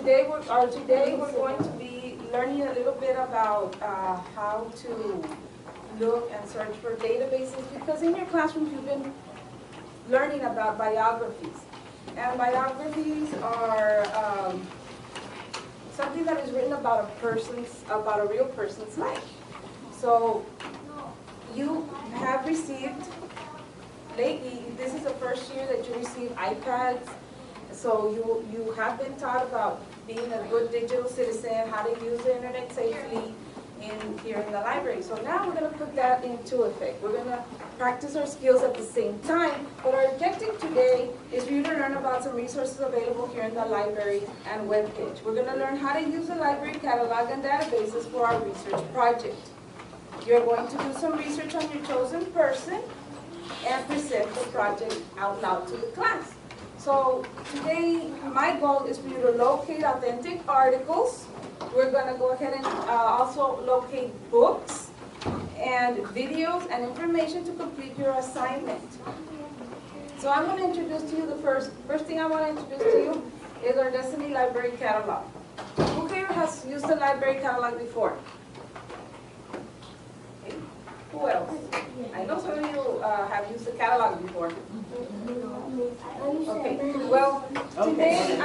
today we're going to be learning a little bit about how to look and search for databases, because in your classrooms you've been learning about biographies. And biographies are something that is written about a real person's life. So you have received, lately, this is the first year that you receive iPads, so you have been taught about being a good digital citizen, how to use the internet safely here in the library. So now we're going to put that into effect. We're going to practice our skills at the same time, but our objective today is for you to learn about some resources available here in the library and webpage. We're going to learn how to use the library catalog and databases for our research project. You're going to do some research on your chosen person and present the project out loud to the class. So today, my goal is for you to locate authentic articles. We're going to go ahead and also locate books and videos and information to complete your assignment. So I'm going to introduce to you the first thing I want to introduce to you is our Destiny Library Catalog. Who here has used the library catalog before? Okay. Who else? I know some of you have used the catalog before. Okay, well, today,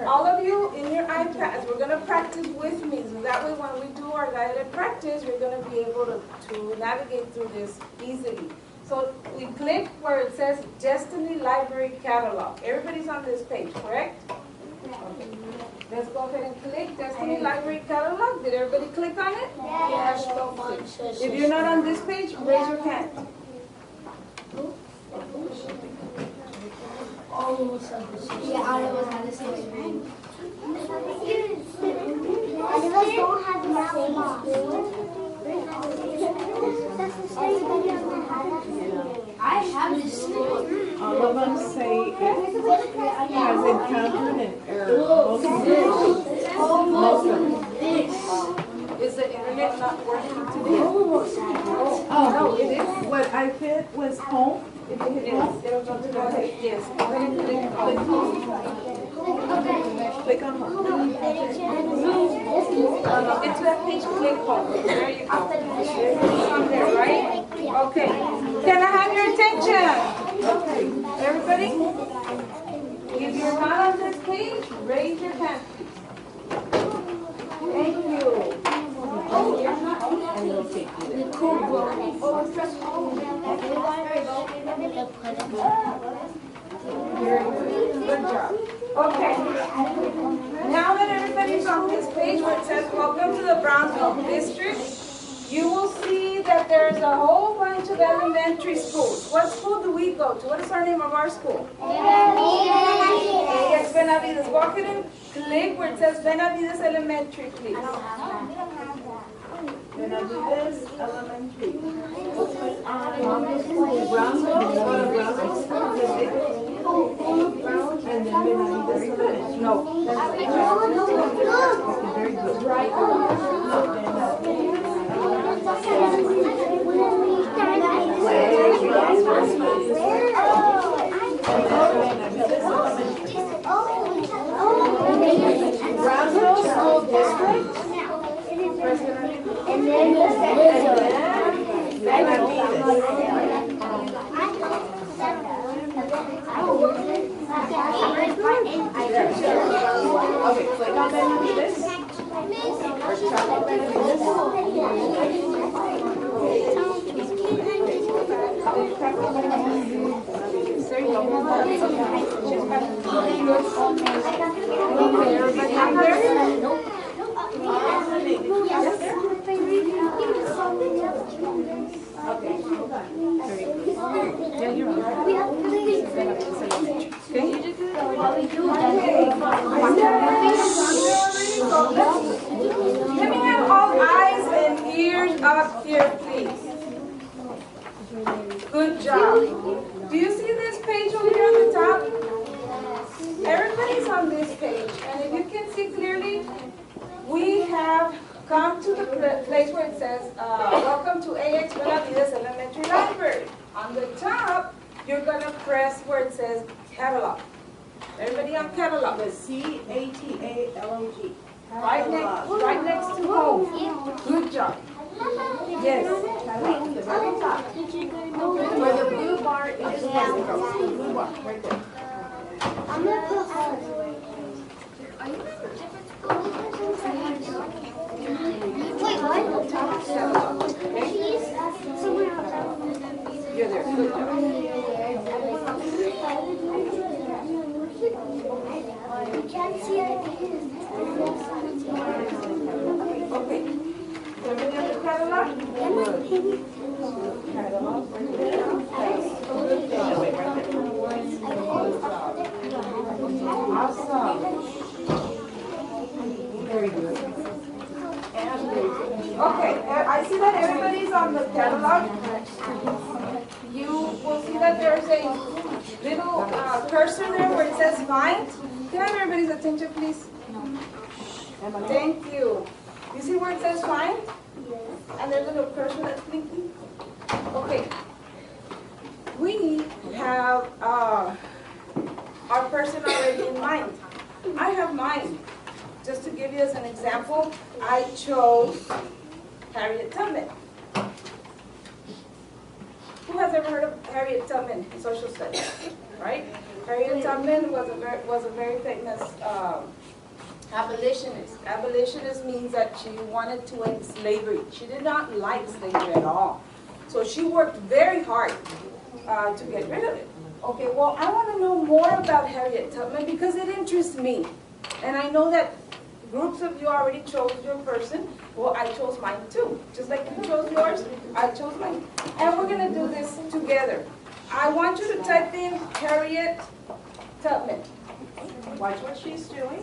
all of you in your iPads, we're going to practice with me. So that way when we do our guided practice, you're going to be able to navigate through this easily. So we click where it says Destiny Library Catalog. Everybody's on this page, correct? Okay. Let's go ahead and click Destiny Library Catalog. Did everybody click on it? Yes. If you're not on this page, raise your hand. Yeah, all of us have the same name. All of us don't have the same I have this school. All of them say it has encountered an error. Most of them. Is the internet not working today? Oh, no, it is. What I hit was home. If you hit home, it'll go to the page. Yes. Go ahead and click home. Click on home. It's that page, click home. There you go. It's on there, right? Okay. Can I have your attention? Okay. Everybody? If you're not on this page, raise your hand. Thank you. Oh, you're not on that page. Good job. Okay. Now that everybody's on this page where it says Welcome to the Brownsville District, you will see that there's a whole bunch of elementary schools. What school do we go to? What is our name of our school? Yes, Benavides. Go ahead and click where it says Benavides Elementary, please. Benavides Elementary. And then Benavides Elementary. No. Very good. Right. Brownsville School District. And then okay, click on Benavides. Let me have all eyes and ears up here, please. Good job. Do you see this page over here on the top? Everybody's on this page. And if you can see clearly, we have come to the place where it says, Welcome to AX Benavides Elementary Library. On the top, you're going to press where it says Catalog. Everybody on catalog. CATALOG. Right next to home. Good job. Yes. Catalog, the very top. Where the blue bar is, blue bar, right there. I'm gonna put wait, what? Cheese? Somewhere else. You're there. Good job. You can't see it. Okay. Everybody on the catalog? Good. Catalog. Awesome. Very good. Okay, I see that everybody's on the catalog. You will see that there's a little cursor there where it says find. Can I have everybody's attention, please? Thank you. You see where it says find? And there's a little cursor that's blinking? Okay. We have our person already in mind. I have mine. Just to give you as an example, I chose Harriet Tubman. Who has ever heard of Harriet Tubman in social studies? Right? Harriet Tubman was a very famous abolitionist. Abolitionist means that she wanted to end slavery. She did not like slavery at all. So she worked very hard to get rid of it. Okay, well, I want to know more about Harriet Tubman because it interests me. And I know that groups of you already chose your person. Well, I chose mine too. Just like you chose yours, I chose mine. And we're going to do this together. I want you to type in Harriet Tubman. Watch what she's doing.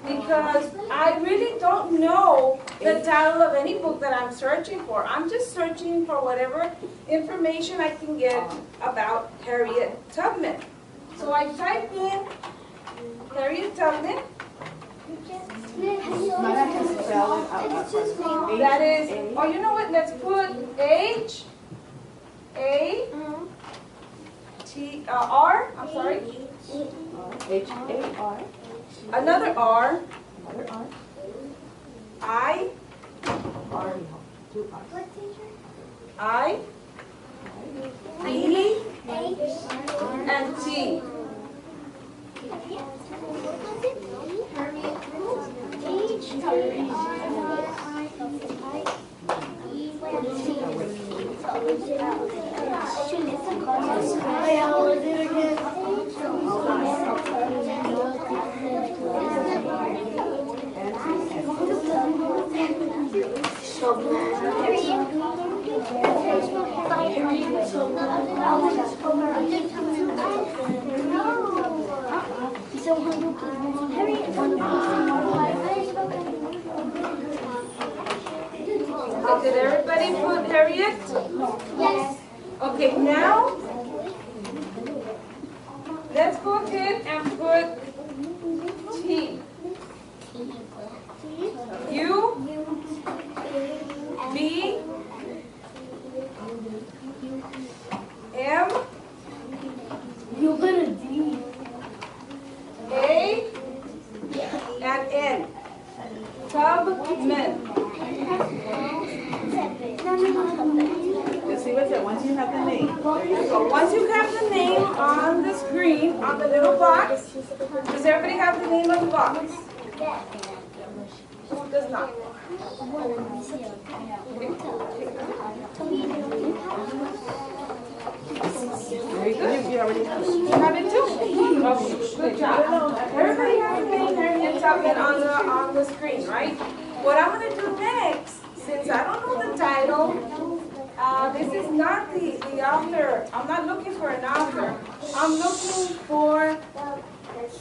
Because I really don't know the title of any book that I'm searching for. I'm just searching for whatever information I can get about Harriet Tubman. So I type in Harriet Tubman. Mara has to spell it out. That is, oh, you know what? Let's put H-A-T-R, I'm sorry. H-A-R. Another R. Another R. I. R. Two R's. I. E. And T. Did everybody put Harriet? Yes. Okay, now let's go ahead and put T. U. B. M. You're gonna D. A. And N. Tubman. You see what's it? Once you have the name. There you go. So once you have the name on the screen, on the little box, does everybody have the name of the box? Who does not? Very good. You already have it. You have it too? Okay, good job. Everybody has the name Harriet Tubman on the screen, right? What I'm going to do next, since I don't know the title, this is not the author. I'm not looking for an author. I'm looking for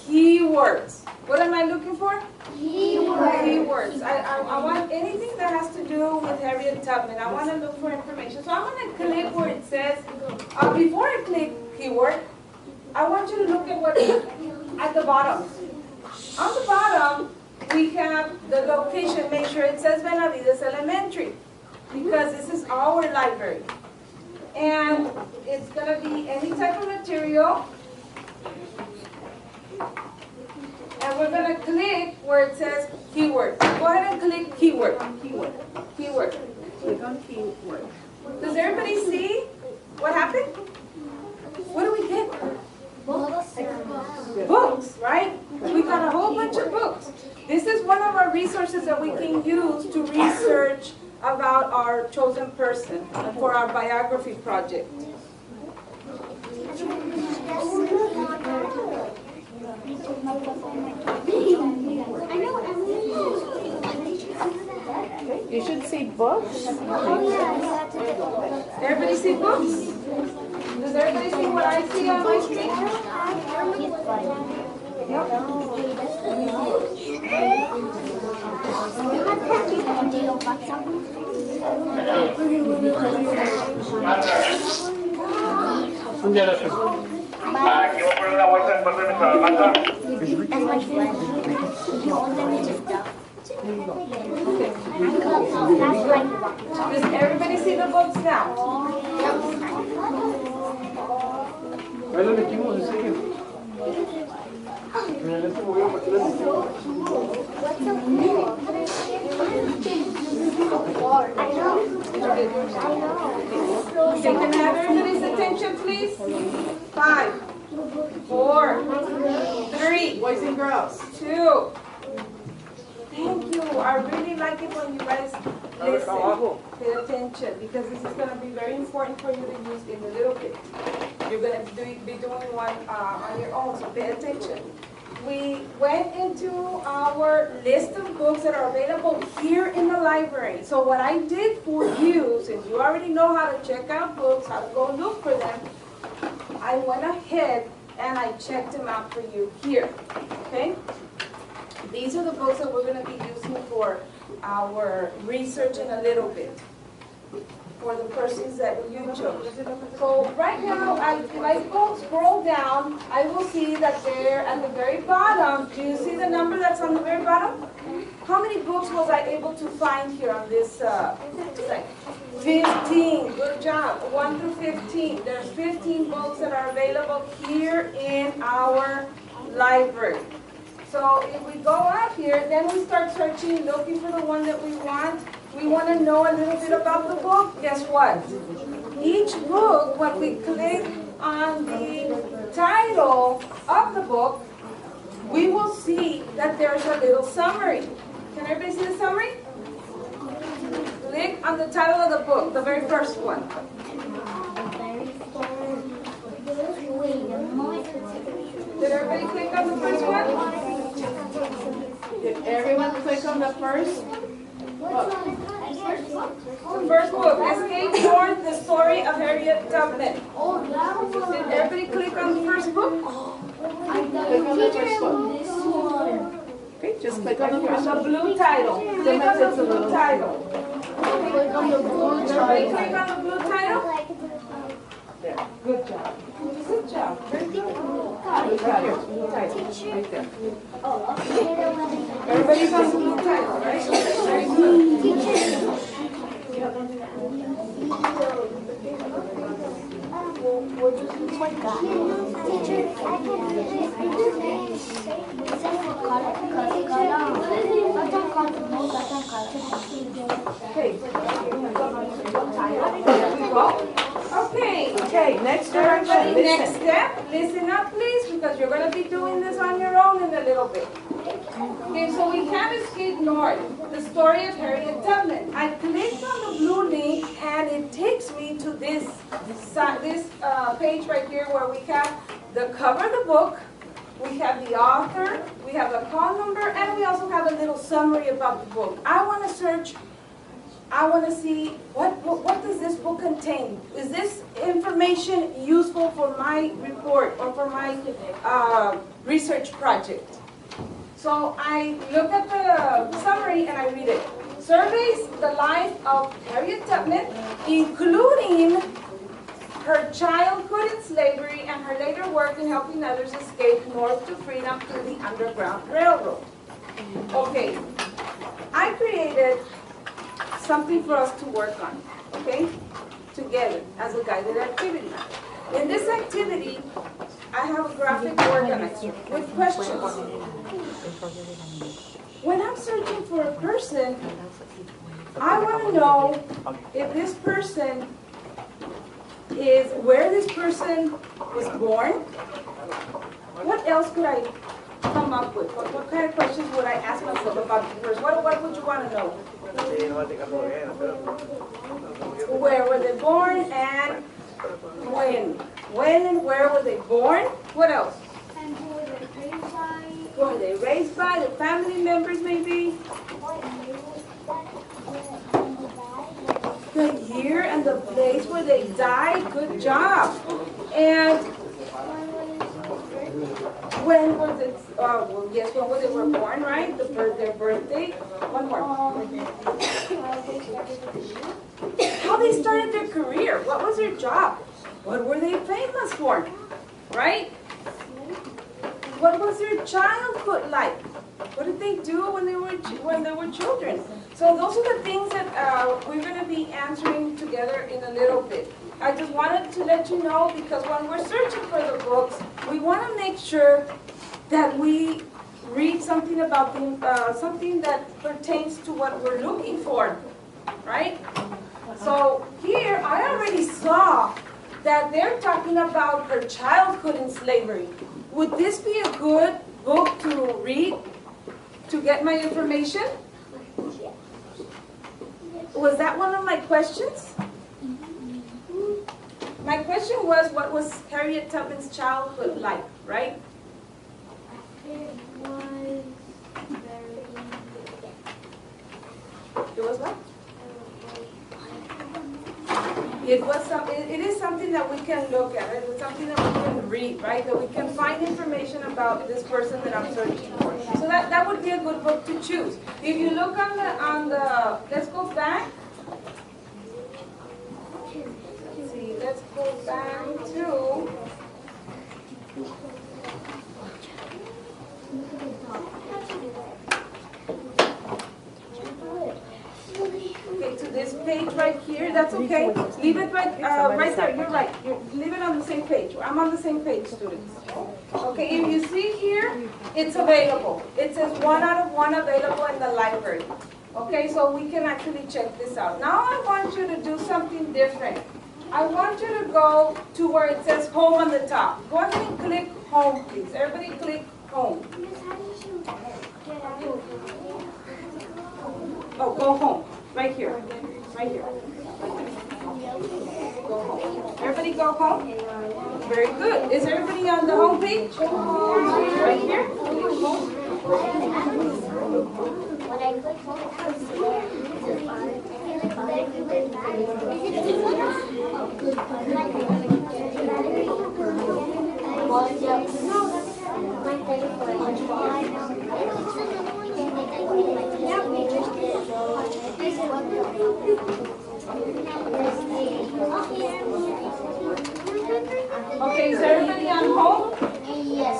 keywords. What am I looking for? Keywords. I want anything that has to do with Harriet Tubman. I want to look for information. So I'm going to click where it says, before I click keyword, I want you to look at what at the bottom. On the bottom, we have the location. Make sure it says Benavides Elementary, because this is our library. And it's going to be any type of material. And we're going to click where it says keyword. Go ahead and click keyword. Keyword. Click on keyword. Does everybody see what happened? What do we get? Books, right? We got a whole bunch of books. This is one of our resources that we can use to research about our chosen person for our biography project. You should see books. Everybody see books? Does everybody see what I see on my screen? Aquí voy a poner una bolsa en parte de nuestra mata. That's my friend. You own them in just stuff. Does everybody see the books now? Ahí lo metimos en serio. Mira, en este momento, aquí lo metimos. Okay, can I have everybody's attention, please? 5, 4, 3, Boys and girls. 2. Thank you. I really like it when you guys listen. Pay attention, because this is going to be very important for you to use in a little bit. You're going to be doing one on your own, so pay attention. We went into our list of books that are available here in the library. So what I did for you, since you already know how to check out books, how to go look for them, I went ahead and I checked them out for you here, okay? These are the books that we're going to be using for our research in a little bit, for the persons that you chose. So right now, if I go scroll down, I will see that there at the very bottom, do you see the number that's on the very bottom? How many books was I able to find here on this site? 15, good job, 1 through 15. There's 15 books that are available here in our library. So if we go up here, then we start searching, looking for the one that we want. We want to know a little bit about the book. Guess what? Each book, when we click on the title of the book, we will see that there's a little summary. Can everybody see the summary? Click on the title of the book, the very first one. Did everybody click on the first one? Did everyone click on the first? The first book, Escape North, the story of Harriet Tubman. Did everybody click on the first book? Click on the first one. Okay, just click on the first The one. blue title. Click on the blue title. Everybody click on the blue title? There. Good job. Good job. Very good. Blue title. Blue title. Right there. Everybody's on the blue title, right? Very good. Okay. Okay, next direction. Everybody, next Listen. step, listen up please, because you're going to be doing this on your own in a little bit. Okay, so we have Escape North, the story of Harriet Tubman. I clicked on the blue link and it takes me to this page right here where we have the cover of the book, we have the author, we have a call number, and we also have a little summary about the book. I want to search, I want to see what does this book contain? Is this information useful for my report or for my research project? So I look at the summary and I read it. Surveys the life of Harriet Tubman, including her childhood in slavery and her later work in helping others escape north to freedom through the Underground Railroad. Okay, I created something for us to work on, okay, together as a guided activity. In this activity, I have a graphic organizer with questions. When I'm searching for a person, I want to know if this person is where this person was born. What else could I come up with? What kind of questions would I ask myself about the person? What would you want to know? Where were they born and when? When and where were they born? What else? And who were they raised by? Who were they raised by? The family members maybe? The year and the place where they died. Good job. And when was it? Well, yes, when they were born, right? Their birthday. One more. How they started their career. What was their job? What were they famous for? Right? What was their childhood like? What did they do when they were children? So those are the things that we're going to be answering together in a little bit. I just wanted to let you know because when we're searching for the books, we want to make sure that we read something about something that pertains to what we're looking for, right? So here, I already saw that they're talking about their childhood in slavery. Would this be a good book to read to get my information? Was that one of my questions? My question was, what was Harriet Tubman's childhood like, right? It was very... It was what? It is something that we can look at. It is something that we can read, right? That we can find information about this person that I'm searching for. So that would be a good book to choose. If you look on the let's go back. See, let's go back to to this page right here. That's okay. Leave it right there. You're right. Leave it on the same page. I'm on the same page, students. Okay, if you see here, it's available. It says 1 out of 1 available in the library. Okay, so we can actually check this out. Now I want you to do something different. I want you to go to where it says home on the top. Go ahead and click home, please. Everybody click home. Oh, go home. Right here. Right here. Go home. Everybody go home? Very good. Is everybody on the home page? Right here? Okay, is everybody on home? Yes.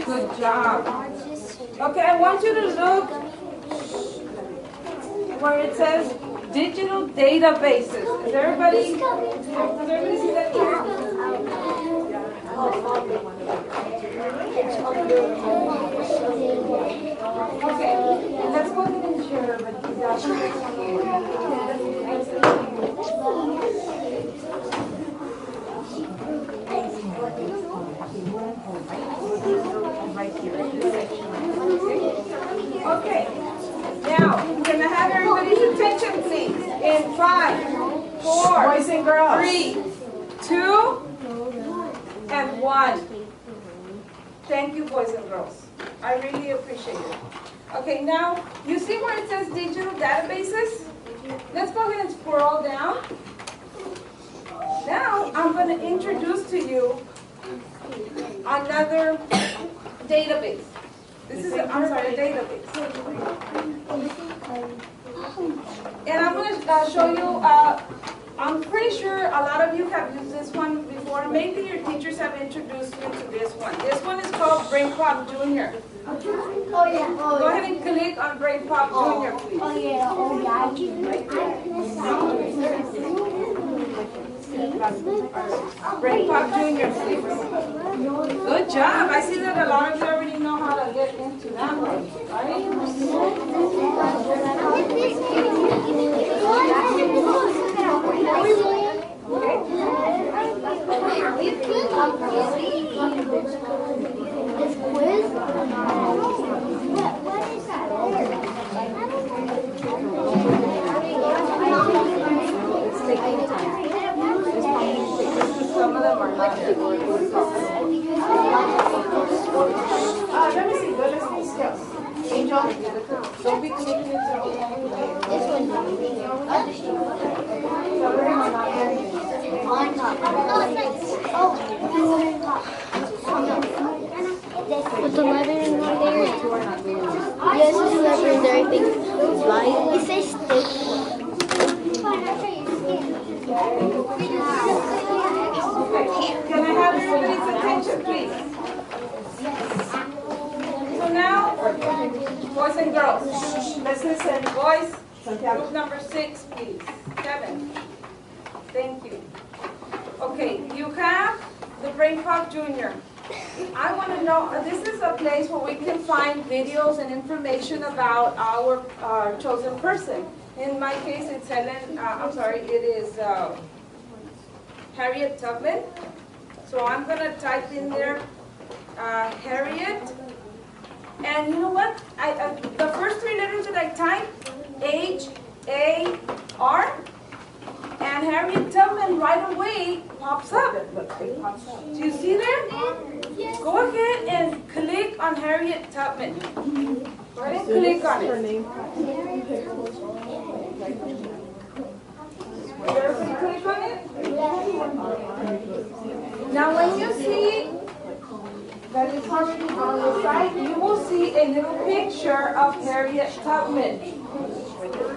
Good job. Okay, I want you to look where it says digital databases. Is everybody, does everybody see that here? Okay, let's go ahead and share Okay, now we're going to have everybody's attention, please. In 5, 4, Boys and girls. 3, 2, and 1. Thank you, boys and girls. I really appreciate it. Okay, now you see where it says digital databases? Let's go ahead and scroll down. Now I'm going to introduce to you another database. This is, a database. And I'm going to show you, I'm pretty sure a lot of you have used this one before. Maybe your teachers have introduced you to this one. This one is called BrainPop Junior. Oh yeah. Go ahead and click on BrainPop Junior, please. Oh yeah. Oh yeah. Right there. Brain Pop Junior, please. Good job. I see that a lot of you already know how to get into that one, This quiz? What is that? Some of them are not there. Let me see. Let's see skills. Angel, don't be clicking it through. This one. On top. But the lettering not there. Yes, the lettering there. I think it says stick. Can I have everybody's attention, please? So now, boys and girls, let's listen. Boys, group number 6, please. 7. Thank you. Okay, you have the Brain Pop Junior. I want to know, this is a place where we can find videos and information about our chosen person. In my case, it's it is Harriet Tubman. So I'm going to type in there Harriet. And you know what? The first 3 letters that I type, H-A-R, and Harriet Tubman right away pops up. Do you see that? Go ahead and click on Harriet Tubman. Go ahead and click on it. Everybody click on it? Now when you see that it's already on the site, you will see a little picture of Harriet Tubman.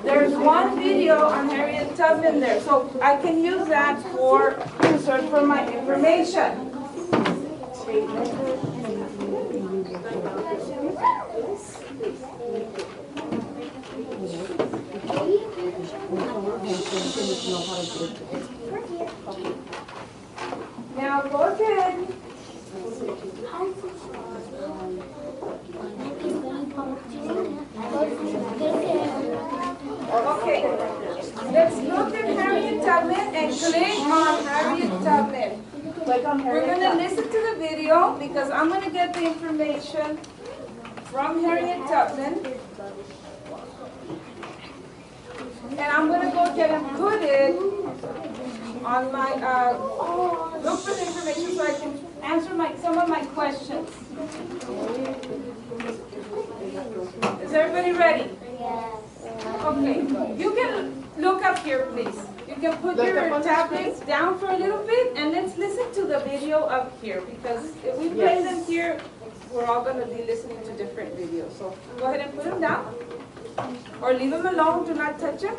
There's one video on Harriet Tubman there, so I can use that to search for my information. Now go ahead. Okay, let's look at Harriet Tubman and click on Harriet Tubman. We're going to listen to the video because I'm going to get the information from Harriet Tubman. And I'm going to go ahead and put it on my, look for the information so I can answer some of my questions. Is everybody ready? Yes. Okay, you can look up here, please. You can put your tablets down for a little bit and let's listen to the video up here because if we play them here, we're all going to be listening to different videos. So go ahead and put them down or leave them alone. Do not touch them.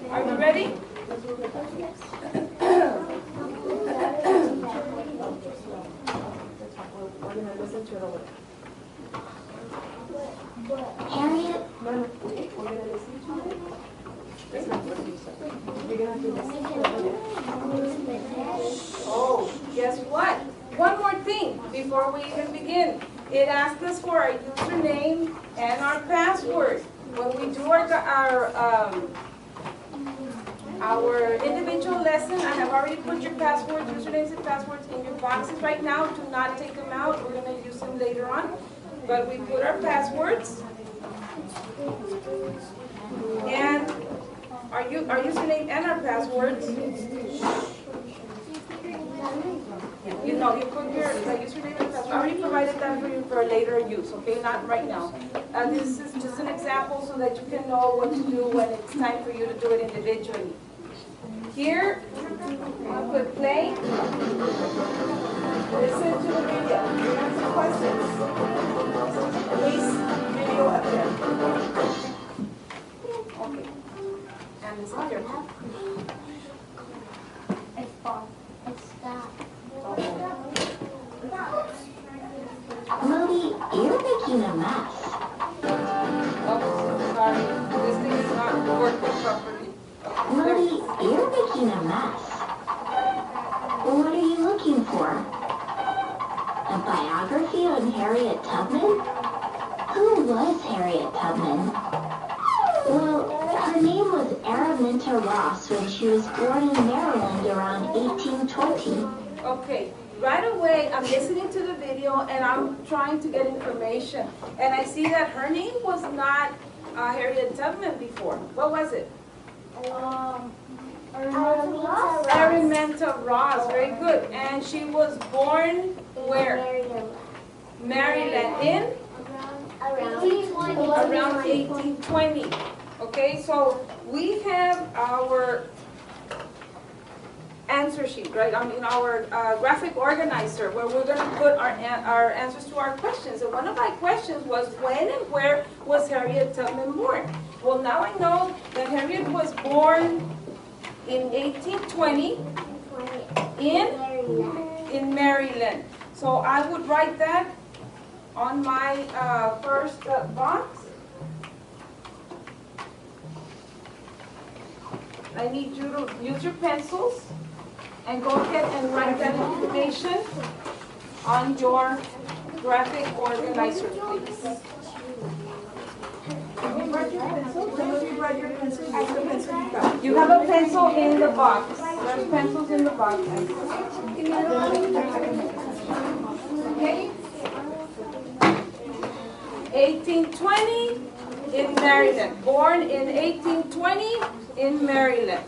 Are you ready? Harriet. Oh, guess what? One more thing before we even begin. It asked us for our username and our password. When we do our individual lesson, I have already put your passwords, usernames and passwords in your boxes right now. Do not take them out. We're going to use them later on. But we put our passwords and our username and our passwords. You know, you put your username and password. I already provided that for you for later use, okay? Not right now. This is just an example so that you can know what to do when it's time for you to do it individually. Here, I'll put play. Listen to the video. Answer questions. Please, video up there. Okay. And listen here. Moody, you're making a mess. Oh, sorry. This thing is not working properly. Moody, you're making a mess. biography on Harriet Tubman? Who was Harriet Tubman? Well, her name was Araminta Ross when she was born in Maryland around 1820. Okay, right away I'm listening to the video and I'm trying to get information. And I see that her name was not Harriet Tubman before. What was it? Araminta Ross, very good. And she was born where? Maryland, in? Around 1820. Okay, so we have our answer sheet, right? I mean, our graphic organizer where we're going to put our answers to our questions. And one of my questions was, when and where was Harriet Tubman born? Well, now I know that Harriet was born in 1820 in Maryland. So I would write that on my first box. I need you to use your pencils and go ahead and write that information on your graphic organizer, please. You have a pencil in the box. There's pencils in the box. Okay. 1820 in Maryland. Born in 1820 in Maryland.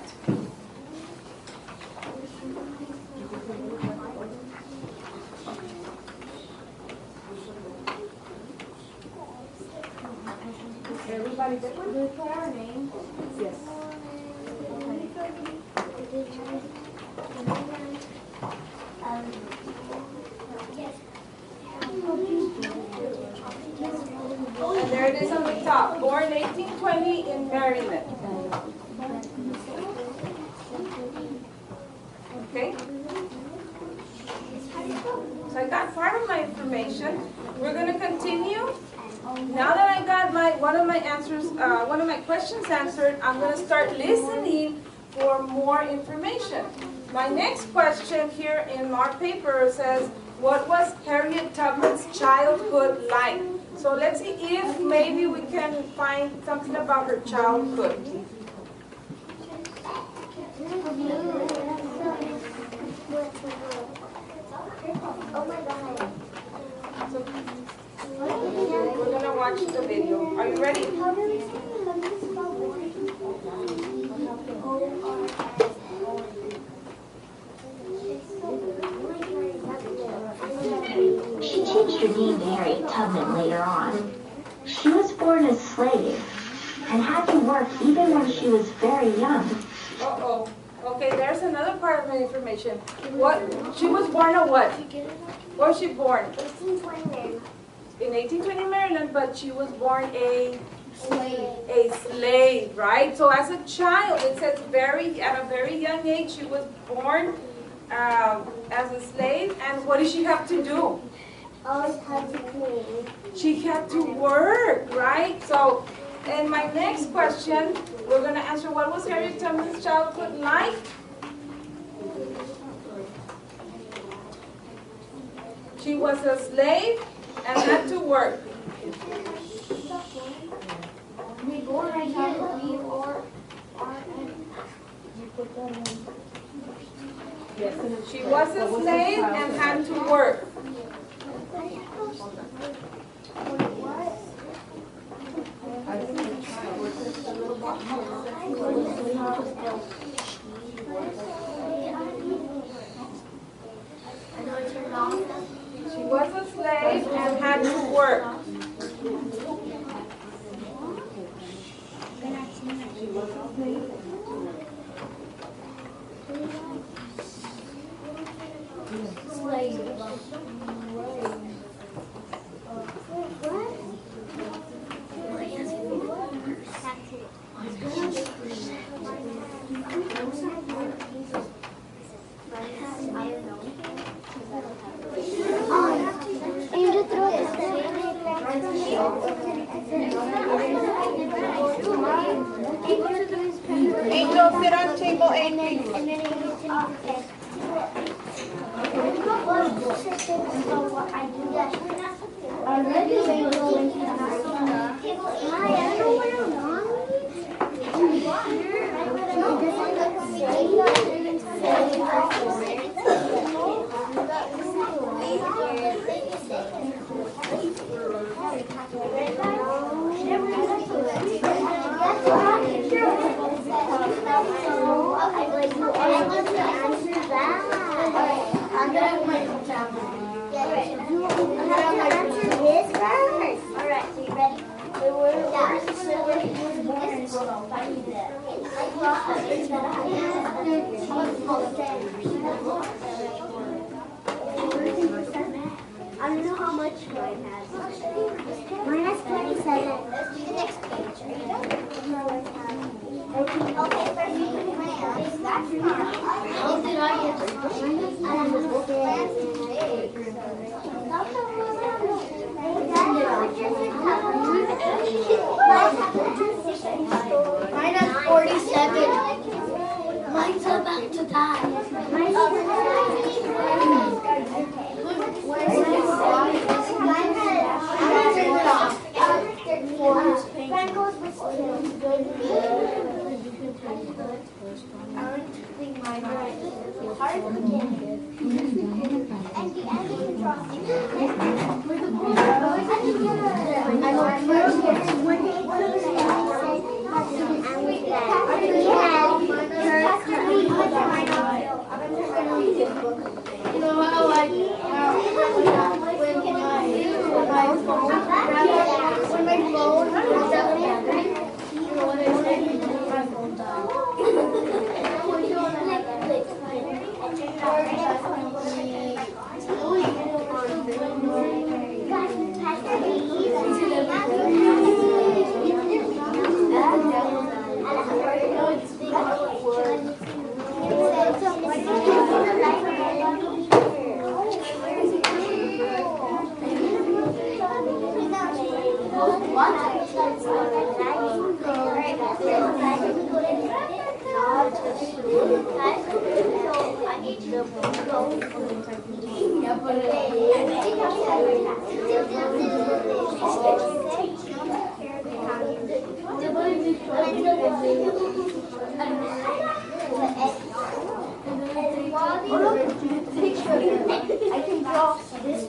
Everybody did one? We put our name. Yes. And there it is on the top. Born 1820 in Maryland. Okay? So I got part of my information. We're going to continue. Now that I got one of my questions answered, I'm going to start listening for more information. My next question here in our paper says, what was Harriet Tubman's childhood like? So let's see if maybe we can find something about her childhood. Oh my God. So, we're going to watch the video. Are you ready? She changed her name to Harriet Tubman later on. She was born a slave and had to work even when she was very young. Uh-oh. Okay, there's another part of my information. What? She was born a what? Where was she born? 1820. In 1820 Maryland, but she was born a slave, right? So as a child, it says at a very young age, she was born as a slave. And what did she have to do? Always had to clean. She had to work, right? So, in my next question, we're going to answer, what was Harriet Tubman's childhood like? She was a slave and had to work. We go right here. We or Yes. She was a slave and had to work. She was a slave and had to work. Angel, sit on table 8, please. I don't know how much mine has. Mine has 27. Let's do the next page. Okay, first you put my arms. That's fine. How did I get this? Mine has 47. Mine's about to die. I can draw this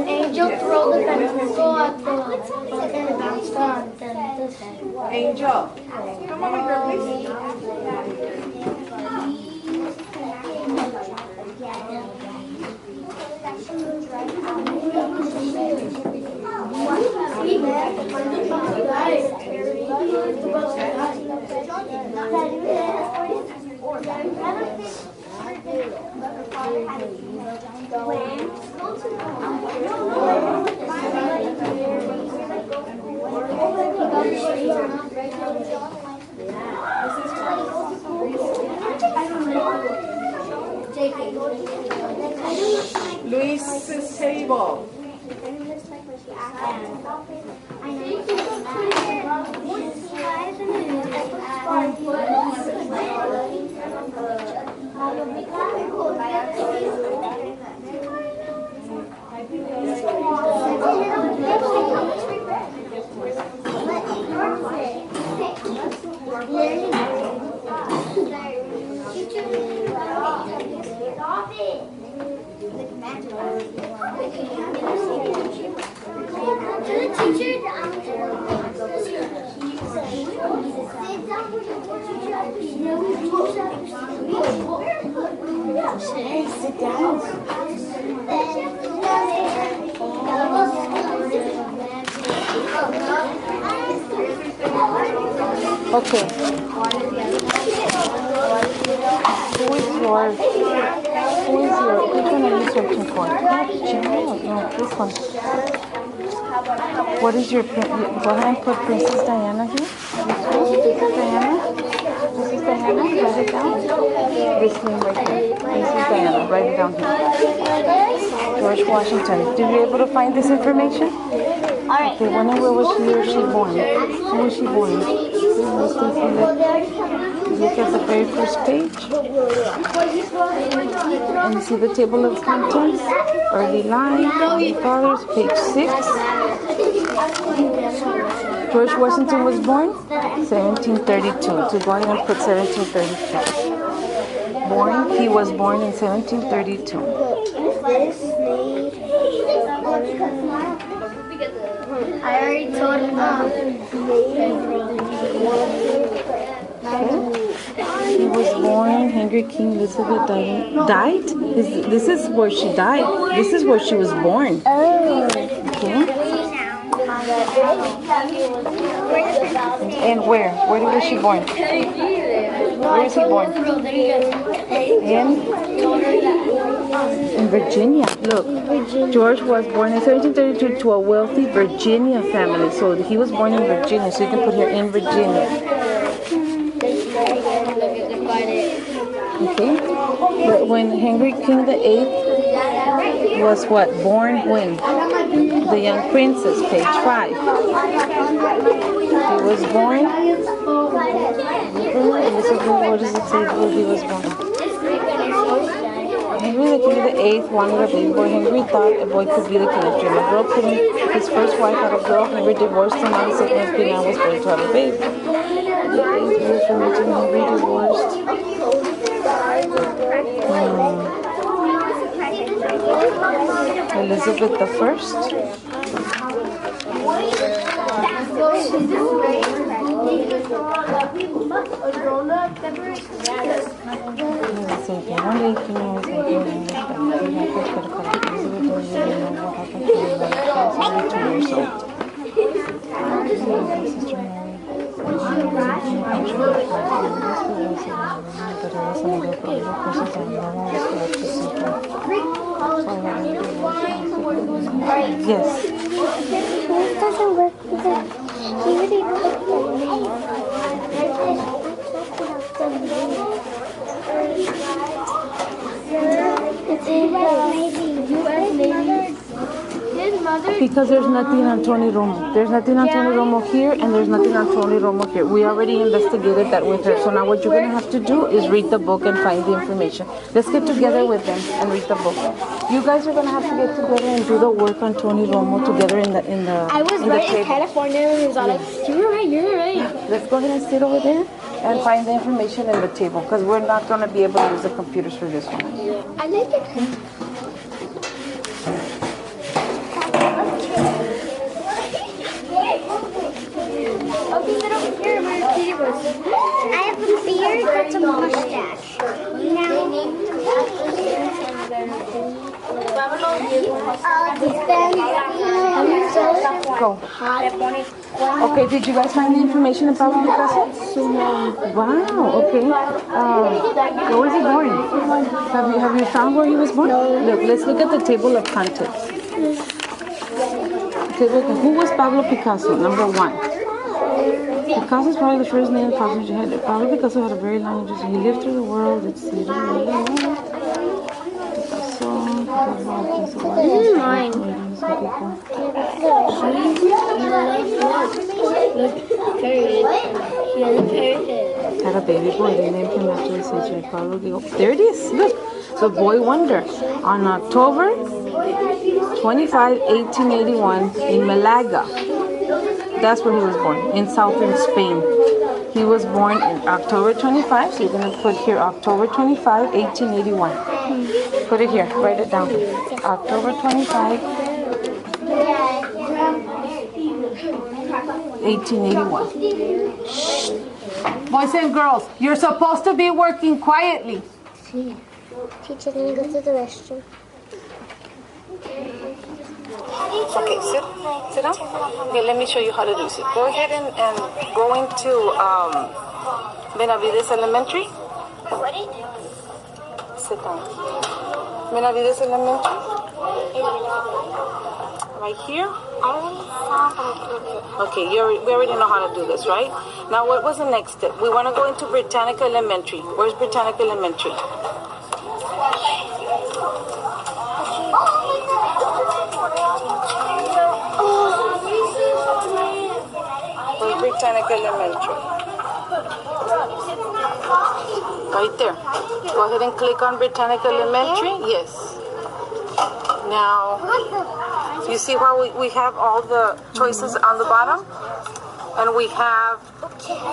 Angel throw the pencil, go at the and bounce on this head. Angel, come over here, please. Luis's table. Sit down. Okay. Which one are you searching for? No, this one. What is your, go ahead and put Princess Diana here. Princess Diana? Princess Diana, write it down. This name right here. Princess Diana, write it down here. George Washington. Did you be able to find this information? Alright. Okay, when and where was he or she born? When was she born? Look at the very first page. And you see the table of contents, early life, early fathers, page 6. George Washington was born 1732. So go ahead and put 1732. He was born in 1732. I already told He was born, Henry King Elizabeth died? This is where she died. This is where she was born. Okay. And where? Where was she born? Where is he born? In Virginia. Look, George was born in 1732 to a wealthy Virginia family. So he was born in Virginia. So you can put here in Virginia. Okay. But when Henry King VIII was what? Born when? The Young Princess, page 5. He was born. What does it say where he was born? Henry VIII wanted a baby boy. Henry thought a boy could be the king's dream. A girl couldn't. His first wife had a girl. Henry divorced him. Now the second husband now was ready to have a baby. Henry divorced. Elizabeth I. Yes. It doesn't work because he already put the name. It's in the U.S. Navy. His mother. Because there's nothing on Tony Romo. There's nothing on Tony Romo here, and there's nothing on Tony Romo here. We already investigated that with her. So now what you're going to have to do is read the book and find the information. Let's get together with them and read the book. You guys are going to have to get together and do the work on Tony Romo together in the I was right in California and it was all like, you're right. Let's go ahead and sit over there and find the information in the table, because we're not going to be able to use the computers for this one. I like it. Okay, get over here where the TV was. I have a beard that's a mustache. Go. Okay, did you guys find the information about Pablo Picasso? Wow, okay. Where was he born? Have you found where he was born? Look, let's look at the table of contents. Who was Pablo Picasso? Number 1. Picasso is probably the first name Pablo Picasso had a very long history. He lived through the world. Let's see. This is mine. Had a baby boy. They named him after his sister, Pablo. There it is. Look. So Boy Wonder. On October 25, 1881, in Malaga. That's where he was born, in southern Spain. He was born in October 25, so you're going to put here October 25, 1881. Put it here, write it down. October 25. 1881. Boys and girls, you're supposed to be working quietly. Teacher, let me go to the restroom. Okay, sit down. Okay, let me show you how to do it. Go ahead and go into Benavides Elementary. Sit down. Benavides Elementary. Right here. Okay, we already know how to do this, right? Now, what was the next step? We want to go into Britannica Elementary. Where's Britannica Elementary? Where's Britannica Elementary? Right there. Go ahead and click on Britannica Elementary. Yes. Now, you see how we have all the choices on the bottom? And we have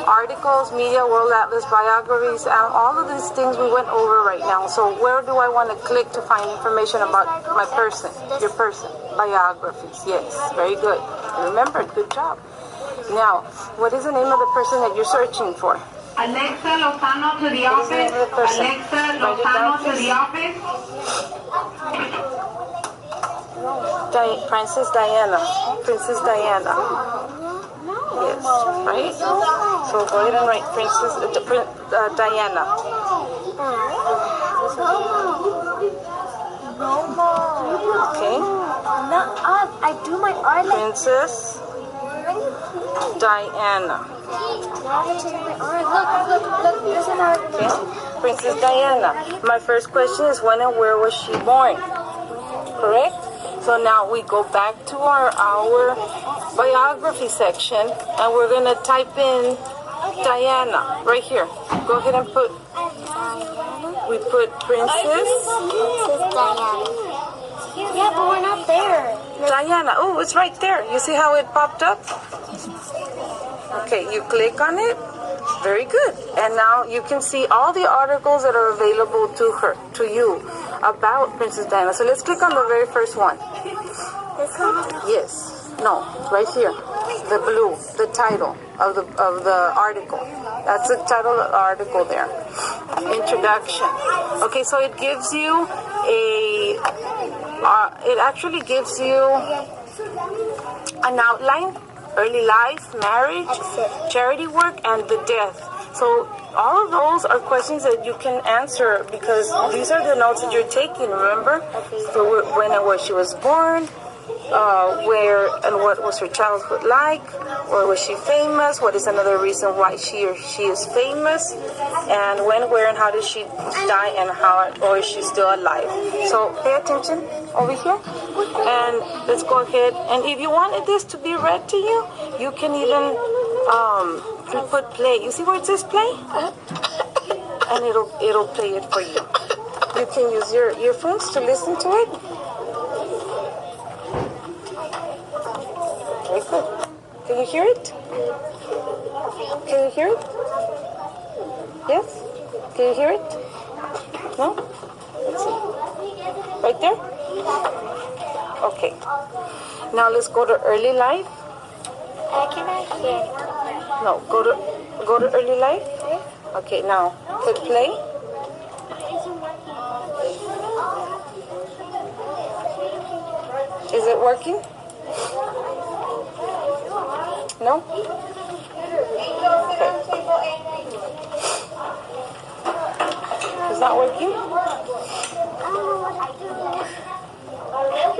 articles, media, world atlas, biographies, and all of these things we went over right now. So where do I want to click to find information about my person, your person? Biographies, yes, very good. Remember, good job. Now, what is the name of the person that you're searching for? Alexa Lozano to the office. Alexa Lozano to the office. Princess Diana. Princess Diana. Yes, right? So go ahead and write Princess Diana. Okay. I do my art like Princess Diana. Look, there's an art. Okay. Princess Diana. My first question is when and where was she born? Correct? So now we go back to our biography section and we're going to type in Diana right here. Go ahead and we put Princess Diana. Yeah, but we're not there. Diana. Oh, it's right there. You see how it popped up? Okay, you click on it. Very good. And now you can see all the articles that are available to you about Princess Diana. So let's click on the very first one. This one? Yes. No, right here. The blue, the title of the article. That's the title of the article there. Introduction. Okay, so it gives you it actually gives you an outline. Early life, marriage, charity work, and the death. So all of those are questions that you can answer because these are the notes that you're taking, remember? So when and where she was born, where and what was her childhood like, or was she famous, what is another reason why she is famous, and when, where, and how did she die, and how, or is she still alive. So pay attention over here, and let's go ahead, and if you wanted this to be read to you, you can even put play. You see where it says play? And it'll play it for you. You can use your earphones to listen to it. Very good. Can you hear it? Can you hear it? Yes? Can you hear it? No? Let's see. Right there? Okay. Now let's go to early life. Can I hear? No, go to early life. Okay, now hit play. Is it working? No? Okay. It's not working? Okay.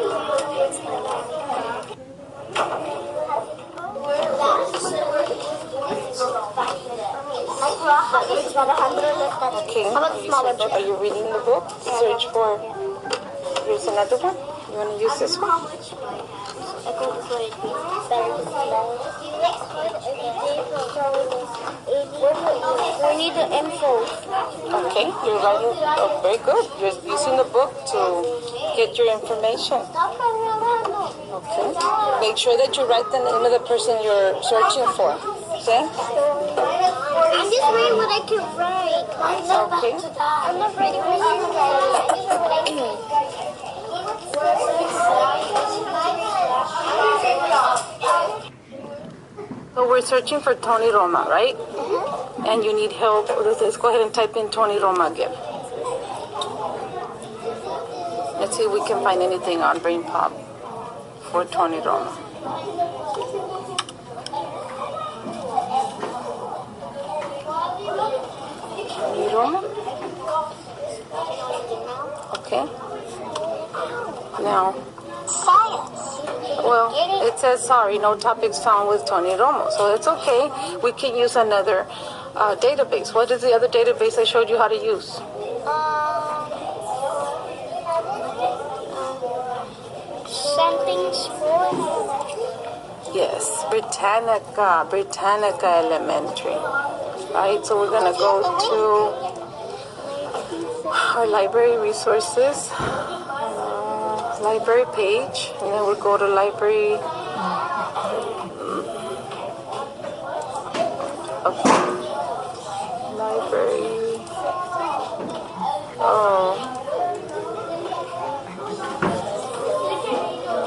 Are you reading the book? Search for. Here's another one. You want to use this one? I think this would be better to spell it. We need the info. Okay, you're writing. Oh, very good. You're using the book to get your information. Okay. Make sure that you write the name of the person you're searching for. Okay? I'm just reading what I can write. Okay. I'm not writing what you write. I'm just what I can write. we're searching for Tony Roma, right? And you need help. Let's go ahead and type in Tony Roma gift. Let's see if we can find anything on Brain Pop for Tony Roma. Tony Roma? Okay. Now, well, it says sorry, no topics found with Tony Romo. So it's okay. We can use another database. What is the other database I showed you how to use? Something school. Yes, Britannica Elementary. Right, so we're gonna go to our library resources, library page, and then we'll go to library. Okay. Library. Oh.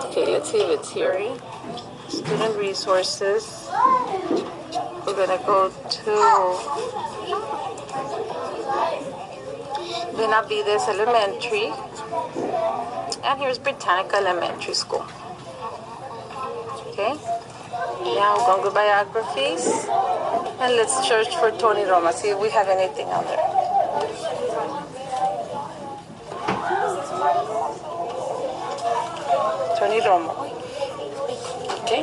Okay, let's see if it's here. Student resources. We're gonna go to Benavides Elementary, and here's Britannica Elementary School. Okay, now we're going to go biographies, and let's search for Tony Roma, see if we have anything on there. Tony Roma. Okay.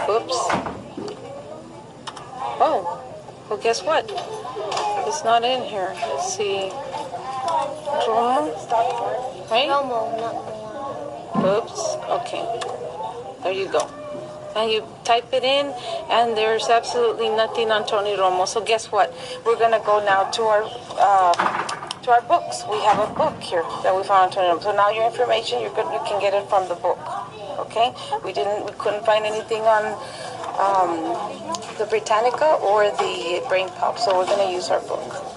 Oops. Oh, well, guess what? It's not in here. Let's see. Romo? Right? Romo, not more. Oops. Okay. There you go. And you type it in, and there's absolutely nothing on Tony Romo. So guess what? We're gonna go now to our books. We have a book here that we found on Tony Romo. So now your information, you can get it from the book. Okay? We couldn't find anything on the Britannica or the Brain Pop, so we're gonna use our book.